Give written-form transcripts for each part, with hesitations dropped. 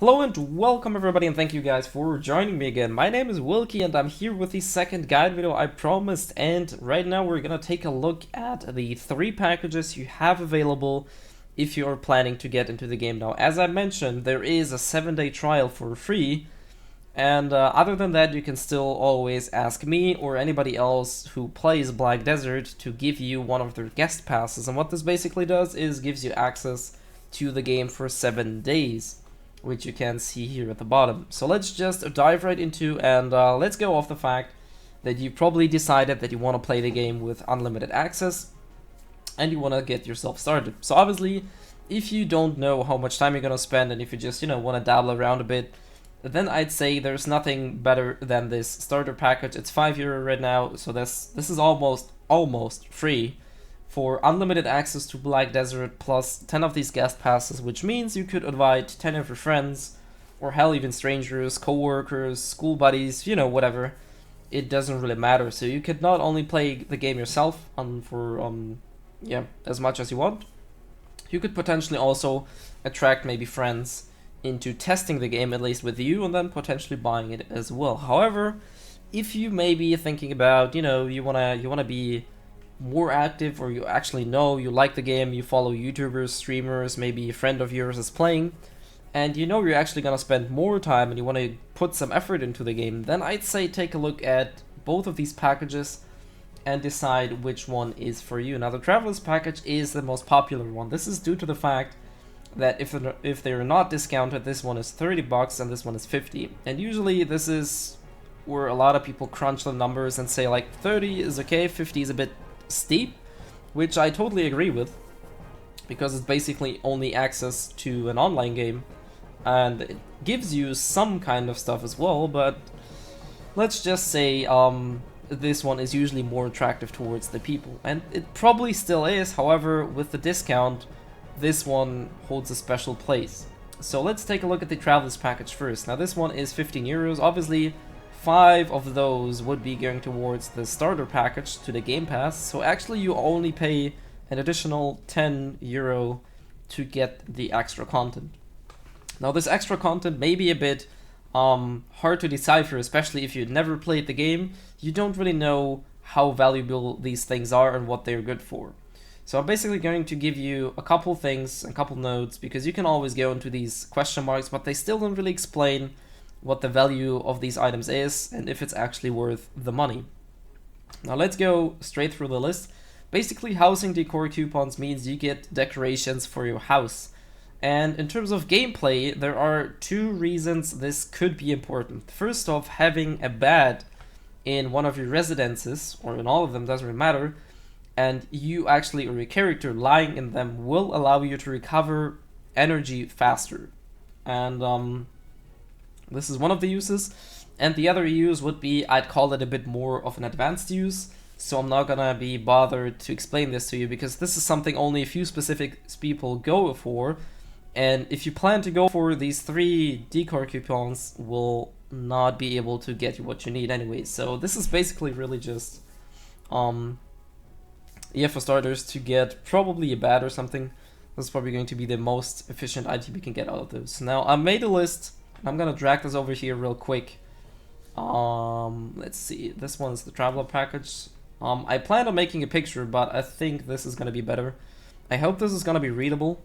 Hello and welcome everybody, and thank you guys for joining me again. My name is Wilkie and I'm here with the second guide video I promised, and right now we're gonna take a look at the 3 packages you have available if you're planning to get into the game. Now, as I mentioned, there is a 7-day trial for free, and other than that, you can still always ask me or anybody else who plays Black Desert to give you one of their guest passes. And what this basically does is gives you access to the game for 7 days, which you can see here at the bottom. So let's just dive right into, and let's go off the fact that you probably decided that you want to play the game with unlimited access and you want to get yourself started. So obviously, if you don't know how much time you're going to spend and if you just, want to dabble around a bit, then I'd say there's nothing better than this starter package. It's €5 right now, so this is almost free for unlimited access to Black Desert plus 10 of these guest passes, which means you could invite 10 of your friends, or hell, even strangers, co-workers, school buddies, whatever. It doesn't really matter. So you could not only play the game yourself as much as you want, you could potentially also attract maybe friends into testing the game, at least with you, and then potentially buying it as well. However, if you may be thinking about, you wanna be more active, or you actually know you like the game, you follow YouTubers, streamers, maybe a friend of yours is playing, and you're actually gonna spend more time and you want to put some effort into the game, then I'd say take a look at both of these packages and decide which one is for you. Now, the Travelers package is the most popular one. This is due to the fact that if they're not discounted, this one is $30 and this one is 50. And usually this is where a lot of people crunch the numbers and say like 30 is okay, 50 is a bit steep, which I totally agree with, because it's basically only access to an online game and it gives you some kind of stuff as well, but let's just say this one is usually more attractive towards the people, and it probably still is. However, with the discount, this one holds a special place. So let's take a look at the Travelers package first. Now, this one is €15. Obviously, 5 of those would be going towards the starter package to the Game Pass, so actually you only pay an additional €10 to get the extra content. Now, this extra content may be a bit hard to decipher, especially if you've never played the game. You don't really know how valuable these things are and what they're good for. So I'm basically going to give you a couple things, a couple notes, because you can always go into these question marks, but they still don't really explain what the value of these items is and if it's actually worth the money. Now let's go straight through the list. Basically, housing decor coupons means you get decorations for your house. And in terms of gameplay, there are 2 reasons this could be important. First off, having a bed in one of your residences, or in all of them, doesn't really matter, and you actually, or your character lying in them, will allow you to recover energy faster. And this is one of the uses, and the other use would be, I'd call it a bit more of an advanced use, so I'm not gonna be bothered to explain this to you, because this is something only a few specific people go for, and if you plan to go for these 3 decor coupons, will not be able to get you what you need anyway. So this is basically really just, for starters, to get probably a bed or something. This is probably going to be the most efficient item you can get out of this. Now, I made a list. I'm gonna drag this over here real quick. Let's see. This one's the Traveler package. I planned on making a picture, but I think this is gonna be better. I hope this is gonna be readable.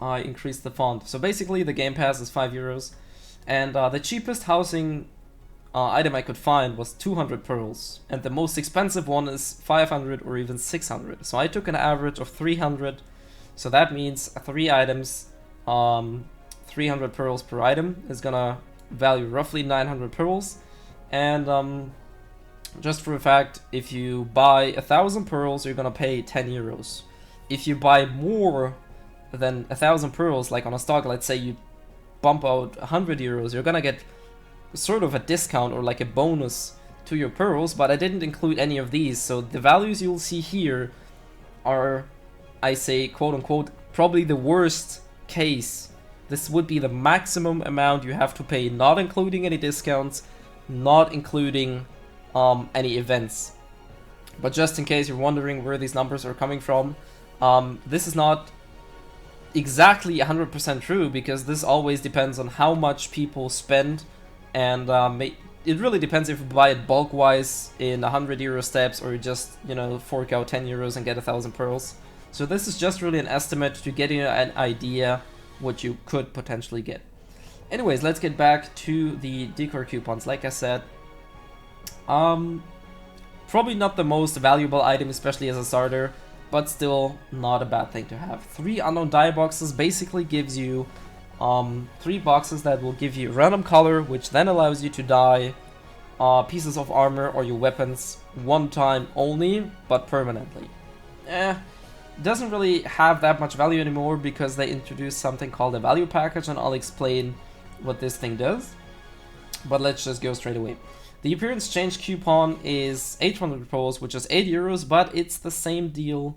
I increased the font. So basically, the Game Pass is €5, and the cheapest housing item I could find was 200 pearls, and the most expensive one is 500 or even 600. So I took an average of 300. So that means 3 items. 300 pearls per item is gonna value roughly 900 pearls, and just for a fact, if you buy 1,000 pearls, you're gonna pay €10. If you buy more than 1,000 pearls, like on a stock, let's say you bump out €100, you're gonna get sort of a discount or like a bonus to your pearls, but I didn't include any of these, so the values you'll see here are, I say, quote unquote, probably the worst case. This would be the maximum amount you have to pay, not including any discounts, not including any events. But just in case you're wondering where these numbers are coming from, this is not exactly 100% true, because this always depends on how much people spend, and it really depends if you buy it bulk wise in 100 euro steps, or you just, you know, fork out 10 euros and get 1,000 pearls. So this is just really an estimate to get you an idea what you could potentially get. Anyways, let's get back to the decor coupons. Like I said, probably not the most valuable item, especially as a starter, but still not a bad thing to have. 3 unknown die boxes basically gives you 3 boxes that will give you random color, which then allows you to dye pieces of armor or your weapons one time only, but permanently. Doesn't really have that much value anymore because they introduced something called a value package, and I'll explain what this thing does. But let's just go straight away. The appearance change coupon is 800 pearls, which is 8 euros, but it's the same deal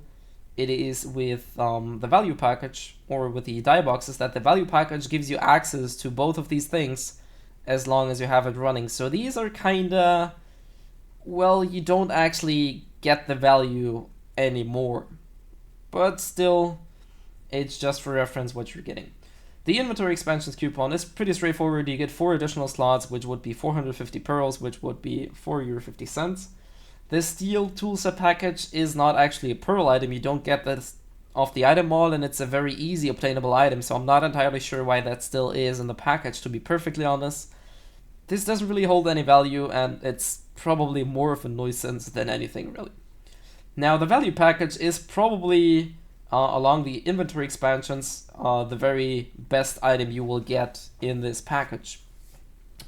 it is with the value package, or with the die boxes, that the value package gives you access to both of these things as long as you have it running. So these are kinda, well, you don't actually get the value anymore, but still, it's just for reference what you're getting. The inventory expansions coupon is pretty straightforward. You get 4 additional slots, which would be 450 pearls, which would be €4.50. The steel toolset package is not actually a pearl item. You don't get this off the item mall, and it's a very easy obtainable item, so I'm not entirely sure why that still is in the package, to be perfectly honest. This doesn't really hold any value, and it's probably more of a nuisance than anything, really. Now, the value package is probably, along the inventory expansions, the very best item you will get in this package.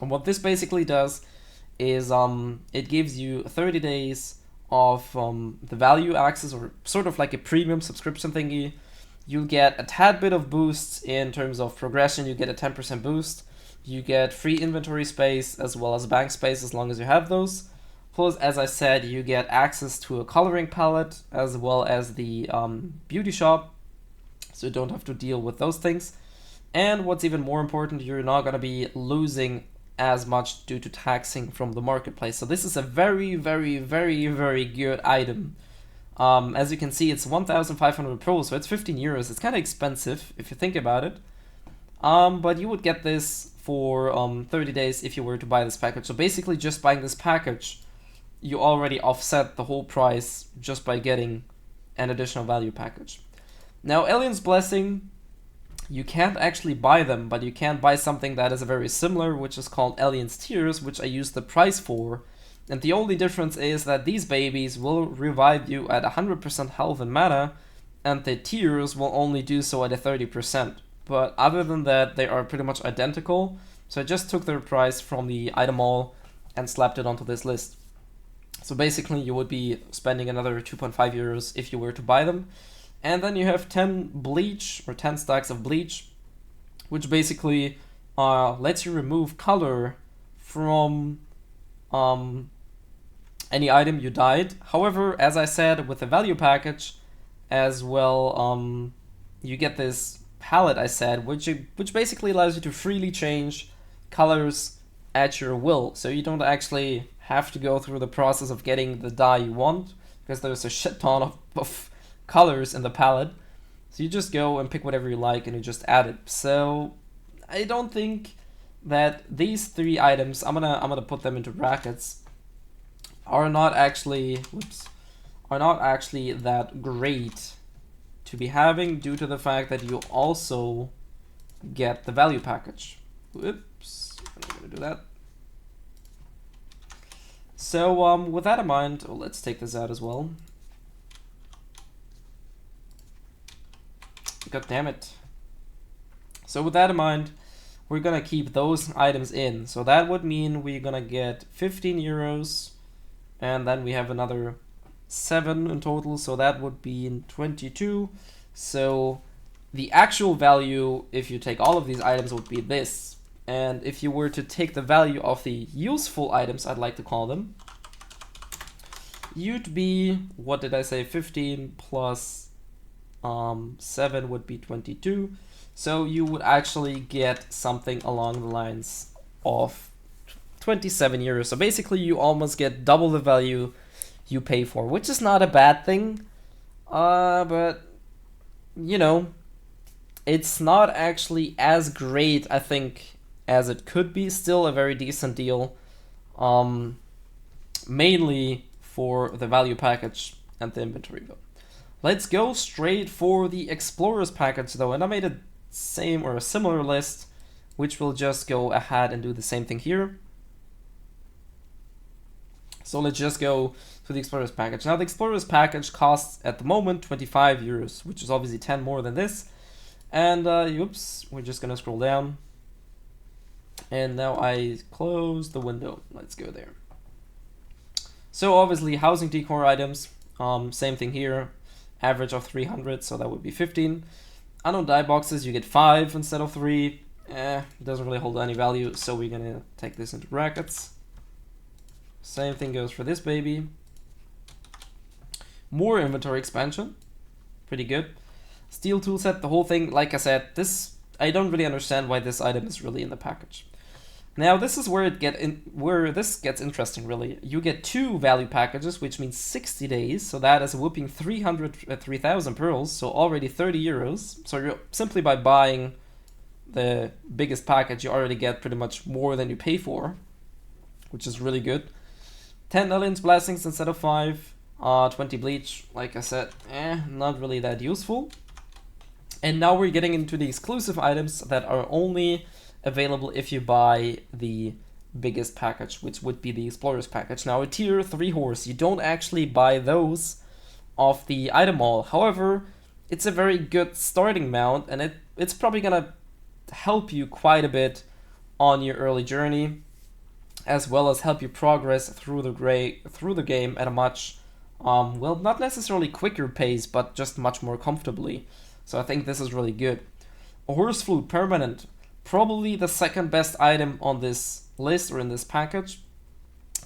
And what this basically does is it gives you 30 days of the value access, or sort of like a premium subscription thingy. You get a tad bit of boosts in terms of progression. You get a 10% boost. You get free inventory space as well as bank space as long as you have those. Plus, as I said, you get access to a coloring palette as well as the beauty shop, so you don't have to deal with those things. And what's even more important, you're not going to be losing as much due to taxing from the marketplace. So this is a very, very, very, very good item. As you can see, it's 1,500 pearls, so it's 15 euros. It's kind of expensive if you think about it. But you would get this for 30 days if you were to buy this package. So basically, just buying this package, you already offset the whole price just by getting an additional value package. Now, Alien's Blessing, you can't actually buy them, but you can buy something that is very similar, which is called Alien's Tears, which I used the price for. And the only difference is that these babies will revive you at 100% health and mana, and the Tears will only do so at a 30%. But other than that, they are pretty much identical. So I just took their price from the item mall and slapped it onto this list. So basically, you would be spending another 2.5 euros if you were to buy them. And then you have 10 bleach, or 10 stacks of bleach, which basically lets you remove color from any item you dyed. However, as I said, with the value package as well, you get this palette I said, which basically allows you to freely change colors at your will. So you don't actually have to go through the process of getting the dye you want, because there's a shit ton of colors in the palette. So you just go and pick whatever you like and you just add it. So I don't think that these 3 items, I'm gonna put them into brackets, are not actually that great to be having, due to the fact that you also get the value package. Whoops, I'm gonna do that. So with that in mind, let's take this out as well. God damn it. So with that in mind, we're gonna keep those items in. So that would mean we're gonna get 15 euros, and then we have another 7 in total, so that would be 22. So the actual value, if you take all of these items, would be this. And if you were to take the value of the useful items, I'd like to call them, you'd be, what did I say, 15 plus 7 would be 22. So you would actually get something along the lines of 27 euros. So basically you almost get double the value you pay for, which is not a bad thing. But, you know, It's not actually as great, I think, as it could be. Still a very decent deal. Um, Mainly for the value package and the inventory though. Let's go straight for the Explorers package though, and I made a same or a similar list, which will just go ahead and do the same thing here. So let's just go to the Explorers package. Now the Explorers package costs at the moment 25 euros, which is obviously 10 more than this. And oops, we're just gonna scroll down. And now I close the window. Let's go there. So obviously housing decor items, same thing here, average of 300, so that would be 15. Unknown die boxes, you get 5 instead of 3. Doesn't really hold any value, so we're gonna take this into brackets. Same thing goes for this baby. More inventory expansion, pretty good. Steel tool set, the whole thing, like I said, this, I don't really understand why this item is really in the package. Now this is where this gets interesting really. You get 2 value packages, which means 60 days, so that is a whooping 3,000 pearls, so already 30 euros. So you're simply by buying the biggest package, you already get pretty much more than you pay for, which is really good. 10 Aliens Blessings instead of 5, 20 Bleach, like I said, not really that useful. And now we're getting into the exclusive items that are only available if you buy the biggest package, which would be the Explorers package. Now a tier 3 horse, you don't actually buy those off the item wall. However, it's a very good starting mount, and it's probably gonna help you quite a bit on your early journey, as well as help you progress through the game at a much well, not necessarily quicker pace, but just much more comfortably. So I think this is really good. A horse flute permanent, probably the second best item on this list or in this package.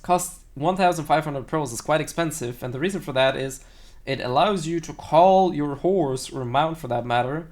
Costs 1,500 pearls, is quite expensive, and the reason for that is it allows you to call your horse, or mount for that matter,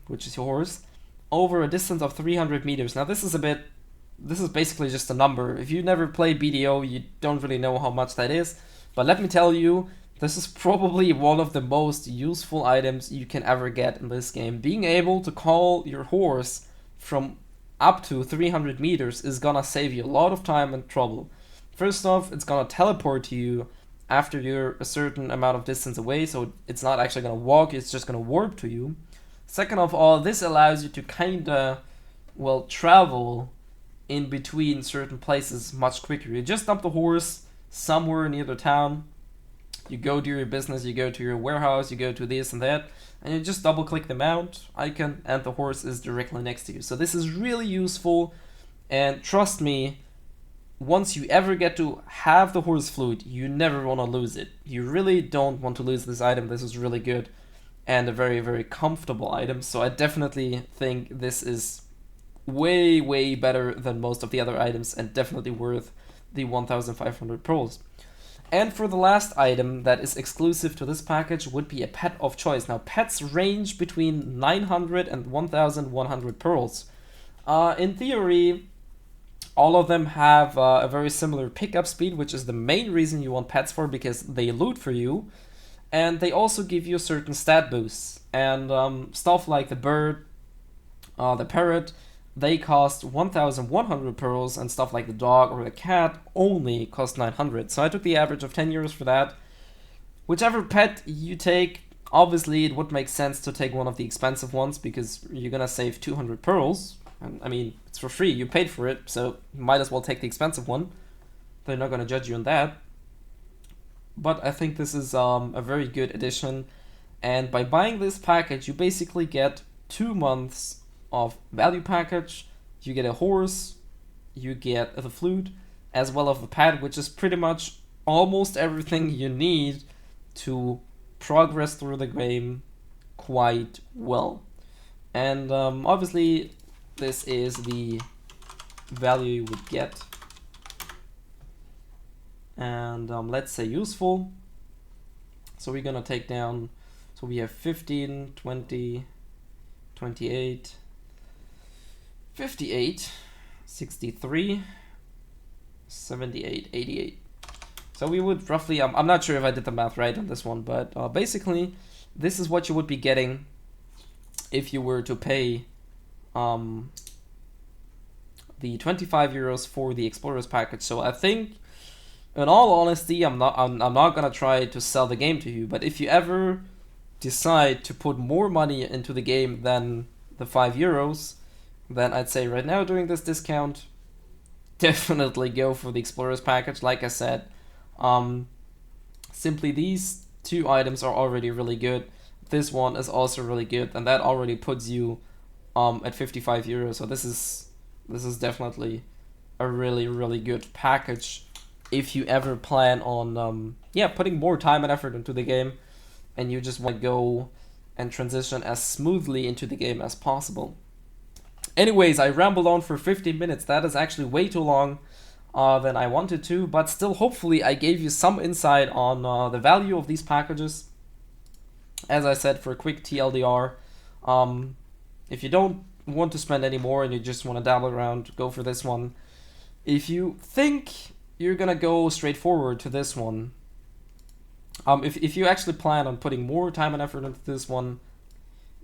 which is your horse, over a distance of 300 meters. Now this is basically just a number. If you never played BDO, you don't really know how much that is, but let me tell you, this is probably one of the most useful items you can ever get in this game. Being able to call your horse from up to 300 meters is gonna save you a lot of time and trouble. First off, it's gonna teleport to you after you're a certain amount of distance away, so it's not actually gonna walk, it's just gonna warp to you. Second of all, this allows you to kinda, well, travel in between certain places much quicker. You just dump the horse somewhere near the town, you go to your business, you go to your warehouse, you go to this and that, and you just double click the mount icon and the horse is directly next to you. So this is really useful, and trust me, once you ever get to have the horse flute, you never want to lose it. You really don't want to lose this item. This is really good and a very, very comfortable item. So I definitely think this is way, way better than most of the other items and definitely worth the 1,500 pearls. And for the last item that is exclusive to this package would be a pet of choice. Now pets range between 900 and 1,100 pearls. In theory, all of them have a very similar pickup speed, which is the main reason you want pets for, because they loot for you. And they also give you certain stat boosts. And stuff like the bird, the parrot, they cost 1,100 pearls, and stuff like the dog or the cat only cost 900. So I took the average of 10 euros for that. Whichever pet you take, obviously it would make sense to take one of the expensive ones, because you're gonna save 200 pearls. And I mean, it's for free, you paid for it, so you might as well take the expensive one. They're not gonna judge you on that. But I think this is a very good addition. And by buying this package, you basically get 2 months of value package, you get a horse, you get the flute, as well as a pet, which is pretty much almost everything you need to progress through the game quite well. And obviously this is the value you would get. And let's say useful. So we're gonna take down, so we have 15, 20, 28, 58, 63, 78, 88. So we would roughly, I'm not sure if I did the math right on this one, but basically this is what you would be getting if you were to pay the 25 euros for the Explorers package. So I think, in all honesty, I'm not gonna try to sell the game to you, but if you ever decide to put more money into the game than the 5 euros, then I'd say right now during this discount, definitely go for the Explorers package. Like I said, simply these two items are already really good. This one is also really good, and that already puts you at 55 euros. So this is definitely a really, really good package if you ever plan on putting more time and effort into the game, and you just want to go and transition as smoothly into the game as possible. Anyways, I rambled on for 15 minutes. That is actually way too long than I wanted to, but still, hopefully I gave you some insight on the value of these packages. As I said, for a quick TLDR, if you don't want to spend any more and you just want to dabble around, go for this one. If you think you're gonna go straight forward to this one, if you actually plan on putting more time and effort into this one,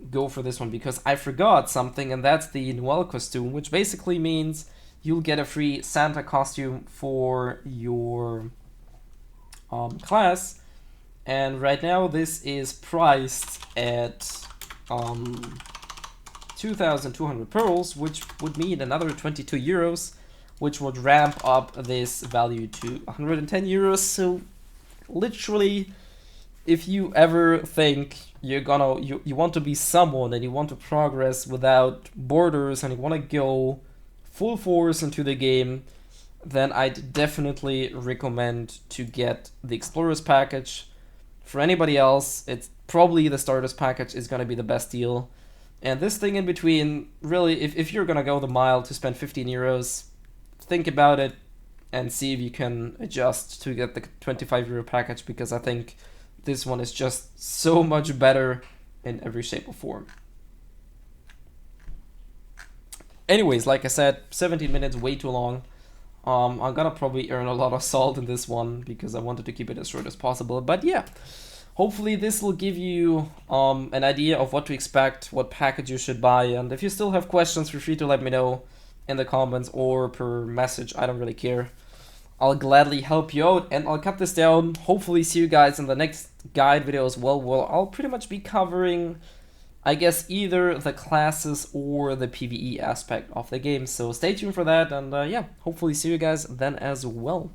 go for this one, because I forgot something, and that's the Noel costume, which basically means you'll get a free Santa costume for your class, and right now this is priced at 2,200 pearls, which would mean another 22 euros, which would ramp up this value to 110 euros. So literally, if you ever think you want to be someone and you want to progress without borders and you want to go full force into the game, then I'd definitely recommend to get the Explorers package. For anybody else, it's probably the Starters package is going to be the best deal. And this thing in between, really, if you're going to go the mile to spend 15 euros, think about it and see if you can adjust to get the 25 euro package, because I think this one is just so much better in every shape or form. Anyways, like I said, 17 minutes, way too long. I'm gonna probably earn a lot of salt in this one because I wanted to keep it as short as possible. But yeah, hopefully this will give you an idea of what to expect, what package you should buy. And if you still have questions, feel free to let me know in the comments or per message. I don't really care. I'll gladly help you out, and I'll cut this down. Hopefully see you guys in the next guide video as well. Well, I'll pretty much be covering, I guess, either the classes or the PvE aspect of the game. So stay tuned for that, and yeah, hopefully see you guys then as well.